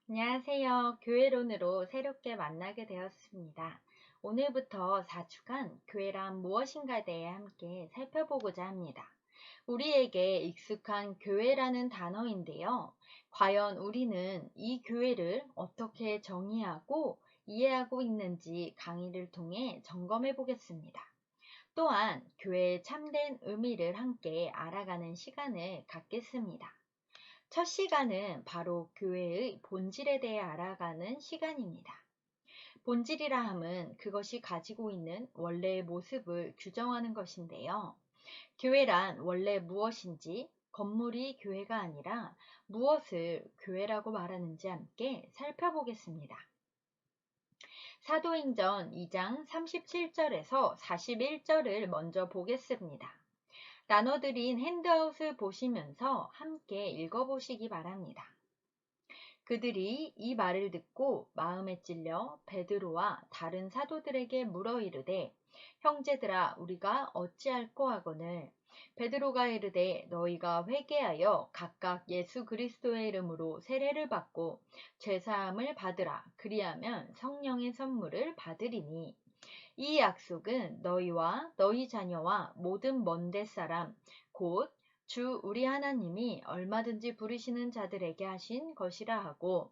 안녕하세요. 교회론으로 새롭게 만나게 되었습니다. 오늘부터 4주간 교회란 무엇인가에 대해 함께 살펴보고자 합니다. 우리에게 익숙한 교회라는 단어인데요. 과연 우리는 이 교회를 어떻게 정의하고 이해하고 있는지 강의를 통해 점검해 보겠습니다. 또한 교회의 참된 의미를 함께 알아가는 시간을 갖겠습니다. 첫 시간은 바로 교회의 본질에 대해 알아가는 시간입니다. 본질이라 함은 그것이 가지고 있는 원래의 모습을 규정하는 것인데요. 교회란 원래 무엇인지, 건물이 교회가 아니라 무엇을 교회라고 말하는지 함께 살펴보겠습니다. 사도행전 2장 37절에서 41절을 먼저 보겠습니다. 나눠드린 핸드아웃을 보시면서 함께 읽어보시기 바랍니다. 그들이 이 말을 듣고 마음에 찔려 베드로와 다른 사도들에게 물어 이르되 형제들아 우리가 어찌할꼬 하거늘 베드로가 이르되 너희가 회개하여 각각 예수 그리스도의 이름으로 세례를 받고 죄사함을 받으라 그리하면 성령의 선물을 받으리니 이 약속은 너희와 너희 자녀와 모든 먼데 사람 곧 주 우리 하나님이 얼마든지 부르시는 자들에게 하신 것이라 하고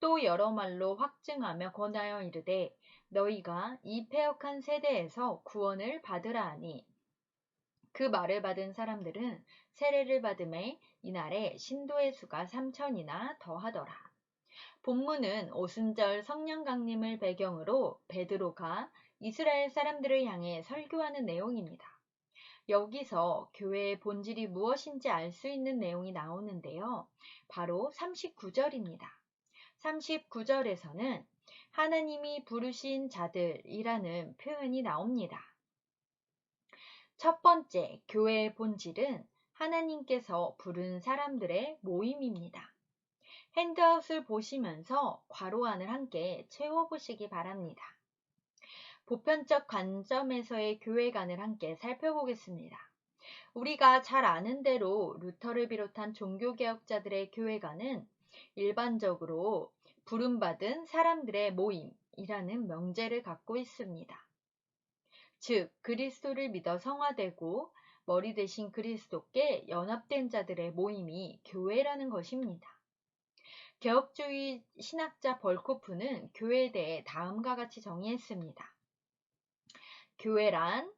또 여러 말로 확증하며 권하여 이르되 너희가 이 패역한 세대에서 구원을 받으라 하니 그 말을 받은 사람들은 세례를 받음에 이날에 신도의 수가 3천이나 더하더라. 본문은 오순절 성령 강림을 배경으로 베드로가 이스라엘 사람들을 향해 설교하는 내용입니다. 여기서 교회의 본질이 무엇인지 알 수 있는 내용이 나오는데요. 바로 39절입니다. 39절에서는 하나님이 부르신 자들이라는 표현이 나옵니다. 첫 번째, 교회의 본질은 하나님께서 부른 사람들의 모임입니다. 핸드아웃을 보시면서 괄호 안을 함께 채워보시기 바랍니다. 보편적 관점에서의 교회관을 함께 살펴보겠습니다. 우리가 잘 아는 대로 루터를 비롯한 종교개혁자들의 교회관은 일반적으로 부름받은 사람들의 모임이라는 명제를 갖고 있습니다. 즉, 그리스도를 믿어 성화되고 머리 대신 그리스도께 연합된 자들의 모임이 교회라는 것입니다. 개혁주의 신학자 벌코프는 교회에 대해 다음과 같이 정의했습니다. 교회란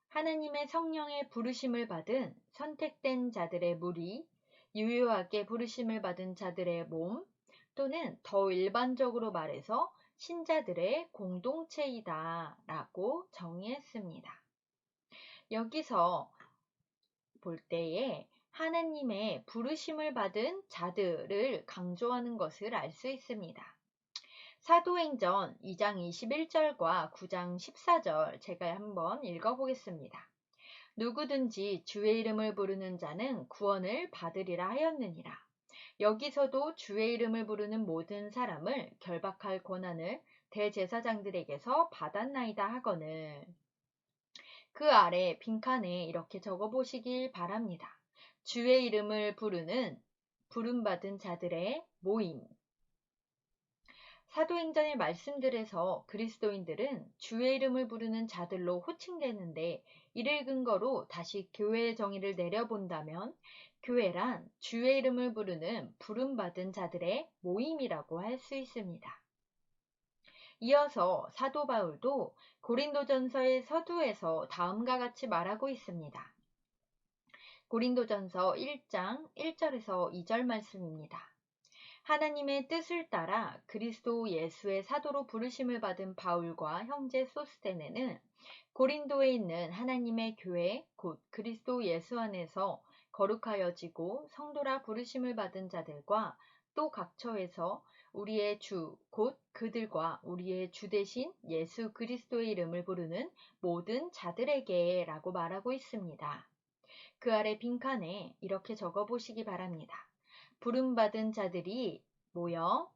하나님의 성령의 부르심을 받은 선택된 자들의 무리, 유효하게 부르심을 받은 자들의 몸, 또는 더 일반적으로 말해서 신자들의 공동체이다 라고 정의했습니다. 여기서 볼 때에 하나님의 부르심을 받은 자들을 강조하는 것을 알 수 있습니다. 사도행전 2장 21절과 9장 14절 제가 한번 읽어보겠습니다. 누구든지 주의 이름을 부르는 자는 구원을 받으리라 하였느니라. 여기서도 주의 이름을 부르는 모든 사람을 결박할 권한을 대제사장들에게서 받았나이다 하거늘. 그 아래 빈칸에 이렇게 적어보시길 바랍니다. 주의 이름을 부르는 부름받은 자들의 모임. 사도행전의 말씀들에서 그리스도인들은 주의 이름을 부르는 자들로 호칭되는데 이를 근거로 다시 교회의 정의를 내려본다면 교회란 주의 이름을 부르는 부름받은 자들의 모임이라고 할 수 있습니다. 이어서 사도 바울도 고린도전서의 서두에서 다음과 같이 말하고 있습니다. 고린도전서 1장 1절에서 2절 말씀입니다. 하나님의 뜻을 따라 그리스도 예수의 사도로 부르심을 받은 바울과 형제 소스테네는 고린도에 있는 하나님의 교회 곧 그리스도 예수 안에서 거룩하여지고 성도라 부르심을 받은 자들과 또 각처에서 우리의 주 곧 그들과 우리의 주 대신 예수 그리스도의 이름을 부르는 모든 자들에게 라고 말하고 있습니다. 그 아래 빈칸에 이렇게 적어보시기 바랍니다. 부름받은 자들이 모여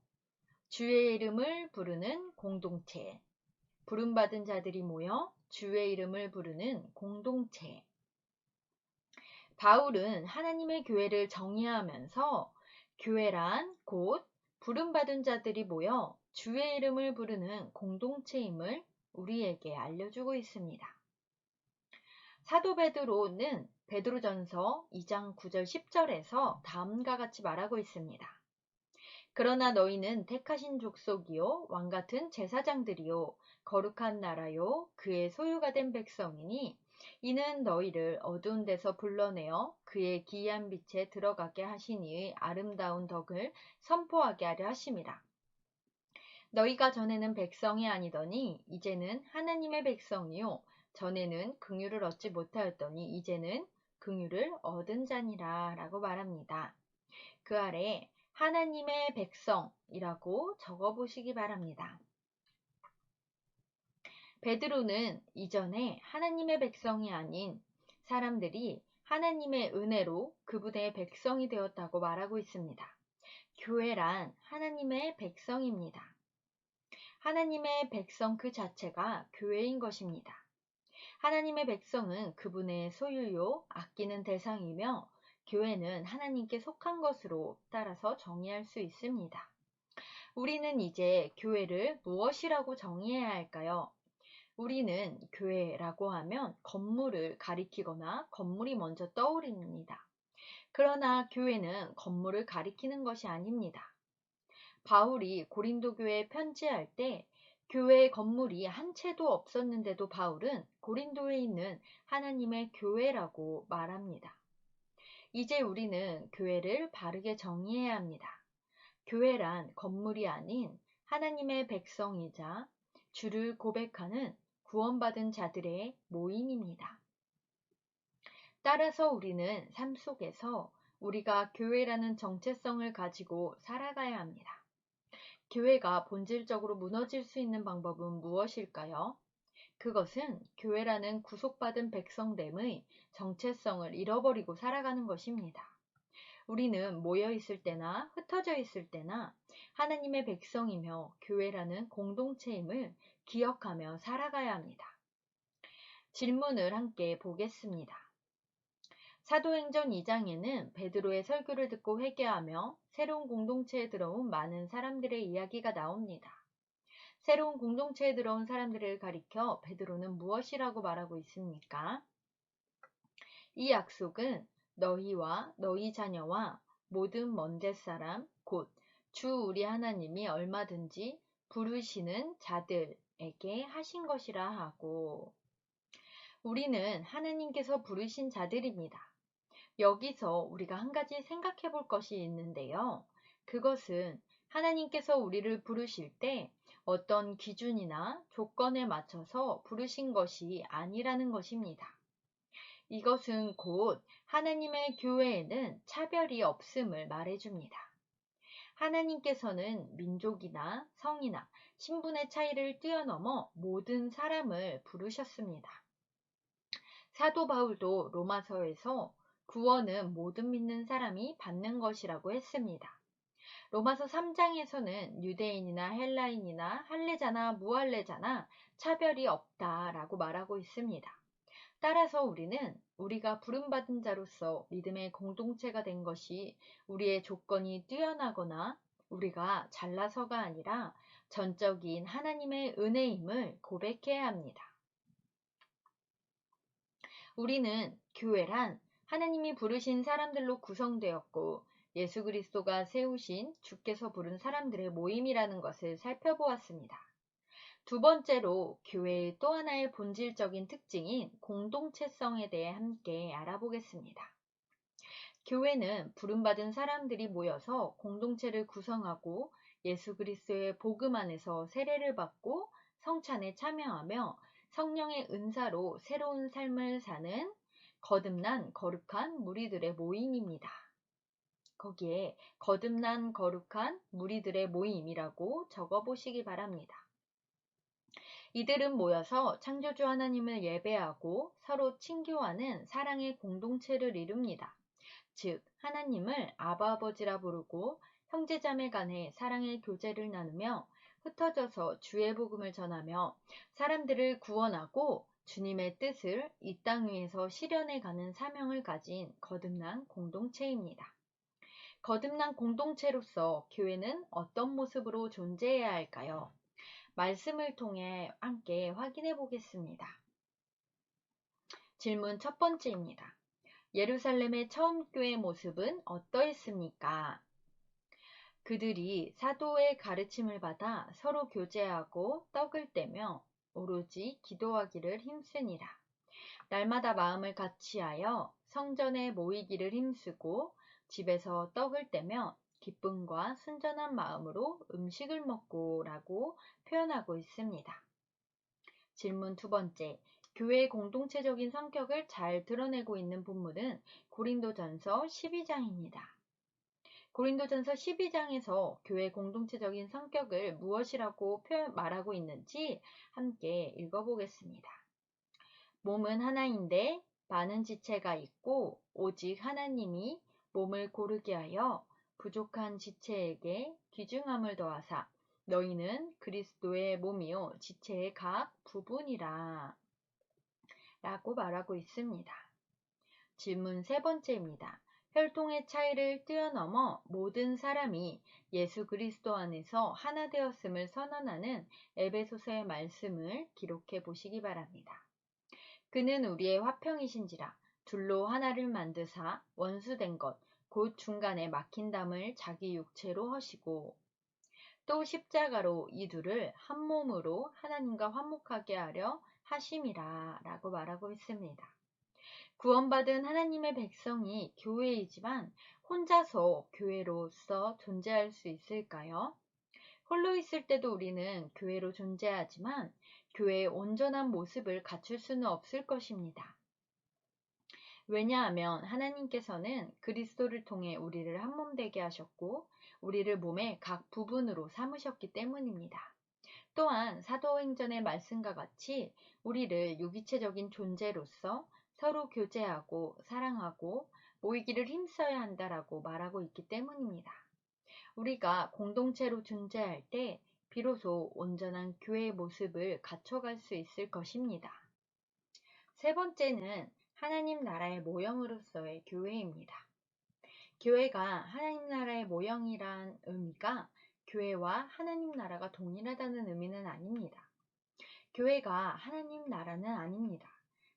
주의 이름을 부르는 공동체. 부름받은 자들이 모여 주의 이름을 부르는 공동체. 바울은 하나님의 교회를 정의하면서 교회란 곧 부름받은 자들이 모여 주의 이름을 부르는 공동체임을 우리에게 알려주고 있습니다. 사도 베드로는 베드로전서 2장 9절 10절에서 다음과 같이 말하고 있습니다. 그러나 너희는 택하신 족속이요 왕같은 제사장들이요 거룩한 나라요 그의 소유가 된 백성이니 이는 너희를 어두운 데서 불러내어 그의 기이한 빛에 들어가게 하시니의 아름다운 덕을 선포하게 하려 하심이라. 너희가 전에는 백성이 아니더니 이제는 하나님의 백성이요 전에는 긍휼을 얻지 못하였더니 이제는 긍휼을 얻은 자니라 라고 말합니다. 그 아래 하나님의 백성이라고 적어보시기 바랍니다. 베드로는 이전에 하나님의 백성이 아닌 사람들이 하나님의 은혜로 그분의 백성이 되었다고 말하고 있습니다. 교회란 하나님의 백성입니다. 하나님의 백성 그 자체가 교회인 것입니다. 하나님의 백성은 그분의 소유요, 아끼는 대상이며 교회는 하나님께 속한 것으로 따라서 정의할 수 있습니다. 우리는 이제 교회를 무엇이라고 정의해야 할까요? 우리는 교회라고 하면 건물을 가리키거나 건물이 먼저 떠오릅니다. 그러나 교회는 건물을 가리키는 것이 아닙니다. 바울이 고린도 교회에 편지할 때 교회 건물이 한 채도 없었는데도 바울은 고린도에 있는 하나님의 교회라고 말합니다. 이제 우리는 교회를 바르게 정의해야 합니다. 교회란 건물이 아닌 하나님의 백성이자 주를 고백하는 구원받은 자들의 모임입니다. 따라서 우리는 삶 속에서 우리가 교회라는 정체성을 가지고 살아가야 합니다. 교회가 본질적으로 무너질 수 있는 방법은 무엇일까요? 그것은 교회라는 구속받은 백성됨의 정체성을 잃어버리고 살아가는 것입니다. 우리는 모여 있을 때나 흩어져 있을 때나 하나님의 백성이며 교회라는 공동체임을 기억하며 살아가야 합니다. 질문을 함께 보겠습니다. 사도행전 2장에는 베드로의 설교를 듣고 회개하며 새로운 공동체에 들어온 많은 사람들의 이야기가 나옵니다. 새로운 공동체에 들어온 사람들을 가리켜 베드로는 무엇이라고 말하고 있습니까? 이 약속은 너희와 너희 자녀와 모든 먼 사람 곧 주 우리 하나님이 얼마든지 부르시는 자들에게 하신 것이라 하고, 우리는 하나님께서 부르신 자들입니다. 여기서 우리가 한 가지 생각해 볼 것이 있는데요. 그것은 하나님께서 우리를 부르실 때 어떤 기준이나 조건에 맞춰서 부르신 것이 아니라는 것입니다. 이것은 곧 하나님의 교회에는 차별이 없음을 말해줍니다. 하나님께서는 민족이나 성이나 신분의 차이를 뛰어넘어 모든 사람을 부르셨습니다. 사도 바울도 로마서에서 구원은 모든 믿는 사람이 받는 것이라고 했습니다. 로마서 3장에서는 유대인이나 헬라인이나 할례자나 무할례자나 차별이 없다라고 말하고 있습니다. 따라서 우리는 우리가 부름받은 자로서 믿음의 공동체가 된 것이 우리의 조건이 뛰어나거나 우리가 잘나서가 아니라 전적인 하나님의 은혜임을 고백해야 합니다. 우리는 교회란 하나님이 부르신 사람들로 구성되었고 예수 그리스도가 세우신 주께서 부른 사람들의 모임이라는 것을 살펴보았습니다. 두 번째로 교회의 또 하나의 본질적인 특징인 공동체성에 대해 함께 알아보겠습니다. 교회는 부름받은 사람들이 모여서 공동체를 구성하고 예수 그리스도의 복음 안에서 세례를 받고 성찬에 참여하며 성령의 은사로 새로운 삶을 사는 거듭난 거룩한 무리들의 모임입니다. 거기에 거듭난 거룩한 무리들의 모임이라고 적어보시기 바랍니다. 이들은 모여서 창조주 하나님을 예배하고 서로 친교하는 사랑의 공동체를 이룹니다. 즉 하나님을 아바 아버지라 부르고 형제자매 간의 사랑의 교제를 나누며 흩어져서 주의 복음을 전하며 사람들을 구원하고 주님의 뜻을 이 땅 위에서 실현해 가는 사명을 가진 거듭난 공동체입니다. 거듭난 공동체로서 교회는 어떤 모습으로 존재해야 할까요? 말씀을 통해 함께 확인해 보겠습니다. 질문 첫 번째입니다. 예루살렘의 처음 교회 모습은 어떠했습니까? 그들이 사도의 가르침을 받아 서로 교제하고 떡을 떼며 오로지 기도하기를 힘쓰니라. 날마다 마음을 같이하여 성전에 모이기를 힘쓰고 집에서 떡을 떼며 기쁨과 순전한 마음으로 음식을 먹고 라고 표현하고 있습니다. 질문 두 번째, 교회의 공동체적인 성격을 잘 드러내고 있는 본문은 고린도전서 12장입니다. 고린도전서 12장에서 교회 공동체적인 성격을 무엇이라고 말하고 있는지 함께 읽어보겠습니다. 몸은 하나인데 많은 지체가 있고 오직 하나님이 몸을 고르게 하여 부족한 지체에게 귀중함을 더하사 너희는 그리스도의 몸이요 지체의 각 부분이라 라고 말하고 있습니다. 질문 세 번째입니다. 혈통의 차이를 뛰어넘어 모든 사람이 예수 그리스도 안에서 하나 되었음을 선언하는 에베소서의 말씀을 기록해 보시기 바랍니다. 그는 우리의 화평이신지라 둘로 하나를 만드사 원수된 것 곧 중간에 막힌 담을 자기 육체로 허시고 또 십자가로 이 둘을 한 몸으로 하나님과 화목하게 하려 하심이라 라고 말하고 있습니다. 구원받은 하나님의 백성이 교회이지만 혼자서 교회로서 존재할 수 있을까요? 홀로 있을 때도 우리는 교회로 존재하지만 교회의 온전한 모습을 갖출 수는 없을 것입니다. 왜냐하면 하나님께서는 그리스도를 통해 우리를 한 몸 되게 하셨고 우리를 몸의 각 부분으로 삼으셨기 때문입니다. 또한 사도행전의 말씀과 같이 우리를 유기체적인 존재로서 서로 교제하고 사랑하고 모이기를 힘써야 한다라고 말하고 있기 때문입니다. 우리가 공동체로 존재할 때 비로소 온전한 교회의 모습을 갖춰갈 수 있을 것입니다. 세 번째는 하나님 나라의 모형으로서의 교회입니다. 교회가 하나님 나라의 모형이란 의미가 교회와 하나님 나라가 동일하다는 의미는 아닙니다. 교회가 하나님 나라는 아닙니다.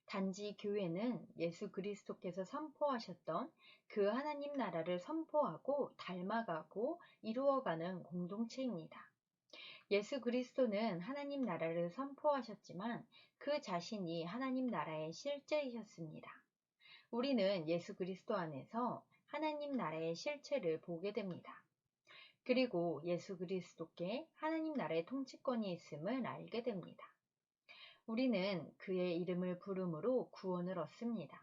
단지 교회는 예수 그리스도께서 선포하셨던 그 하나님 나라를 선포하고 닮아가고 이루어가는 공동체입니다. 예수 그리스도는 하나님 나라를 선포하셨지만 그 자신이 하나님 나라의 실제이셨습니다. 우리는 예수 그리스도 안에서 하나님 나라의 실체를 보게 됩니다. 그리고 예수 그리스도께 하나님 나라의 통치권이 있음을 알게 됩니다. 우리는 그의 이름을 부름으로 구원을 얻습니다.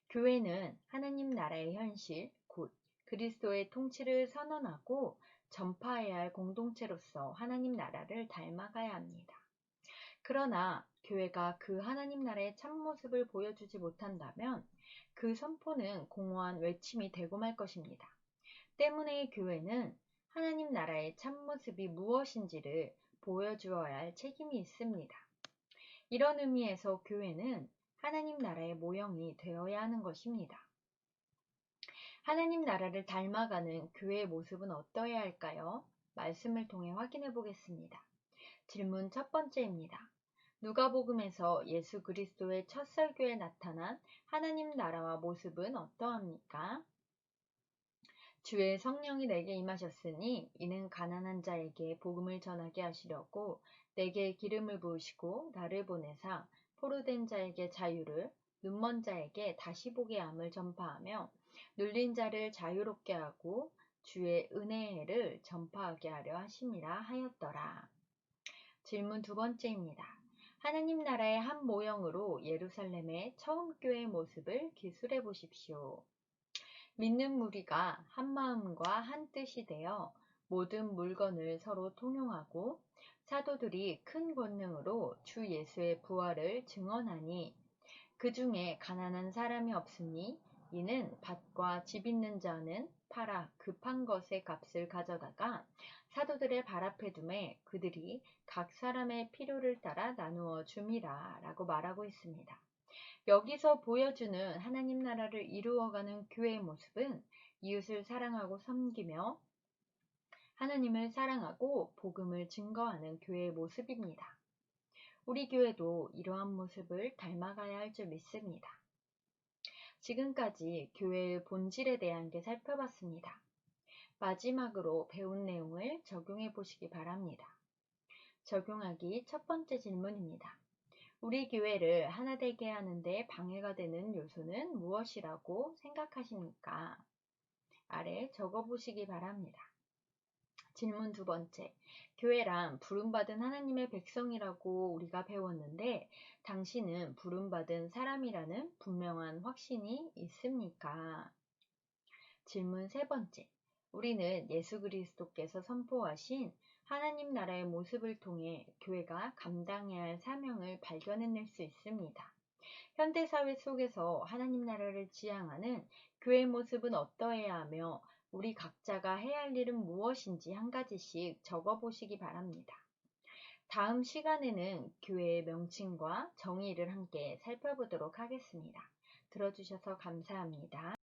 교회는 하나님 나라의 현실, 곧 그리스도의 통치를 선언하고 전파해야 할 공동체로서 하나님 나라를 닮아가야 합니다. 그러나 교회가 그 하나님 나라의 참모습을 보여주지 못한다면 그 선포는 공허한 외침이 되고 말 것입니다. 때문에 교회는 하나님 나라의 참모습이 무엇인지를 보여주어야 할 책임이 있습니다. 이런 의미에서 교회는 하나님 나라의 모형이 되어야 하는 것입니다. 하나님 나라를 닮아가는 교회의 모습은 어떠해야 할까요? 말씀을 통해 확인해 보겠습니다. 질문 첫 번째입니다. 누가복음에서 예수 그리스도의 첫 설교에 나타난 하나님 나라와 모습은 어떠합니까? 주의 성령이 내게 임하셨으니 이는 가난한 자에게 복음을 전하게 하시려고 내게 기름을 부으시고 나를 보내사 포로된 자에게 자유를 눈먼 자에게 다시 보게 함을 전파하며 눌린 자를 자유롭게 하고 주의 은혜를 전파하게 하려 하심이라 하였더라. 질문 두 번째입니다. 하나님 나라의 한 모형으로 예루살렘의 처음 교회의 모습을 기술해 보십시오. 믿는 무리가 한 마음과 한 뜻이 되어 모든 물건을 서로 통용하고 사도들이 큰 권능으로 주 예수의 부활을 증언하니 그 중에 가난한 사람이 없으니 이는 밭과 집 있는 자는 팔아 급한 것의 값을 가져다가 사도들의 발 앞에 두매 그들이 각 사람의 필요를 따라 나누어 줌이라 라고 말하고 있습니다. 여기서 보여주는 하나님 나라를 이루어가는 교회의 모습은 이웃을 사랑하고 섬기며 하나님을 사랑하고 복음을 증거하는 교회의 모습입니다. 우리 교회도 이러한 모습을 닮아가야 할 줄 믿습니다. 지금까지 교회의 본질에 대한 게 살펴봤습니다. 마지막으로 배운 내용을 적용해 보시기 바랍니다. 적용하기 첫 번째 질문입니다. 우리 교회를 하나 되게 하는데 방해가 되는 요소는 무엇이라고 생각하십니까? 아래 적어보시기 바랍니다. 질문 두 번째. 교회란 부름받은 하나님의 백성이라고 우리가 배웠는데 당신은 부름받은 사람이라는 분명한 확신이 있습니까? 질문 세 번째. 우리는 예수 그리스도께서 선포하신 하나님 나라의 모습을 통해 교회가 감당해야 할 사명을 발견해낼 수 있습니다. 현대사회 속에서 하나님 나라를 지향하는 교회의 모습은 어떠해야 하며 우리 각자가 해야 할 일은 무엇인지 한 가지씩 적어보시기 바랍니다. 다음 시간에는 교회의 명칭과 정의를 함께 살펴보도록 하겠습니다. 들어주셔서 감사합니다.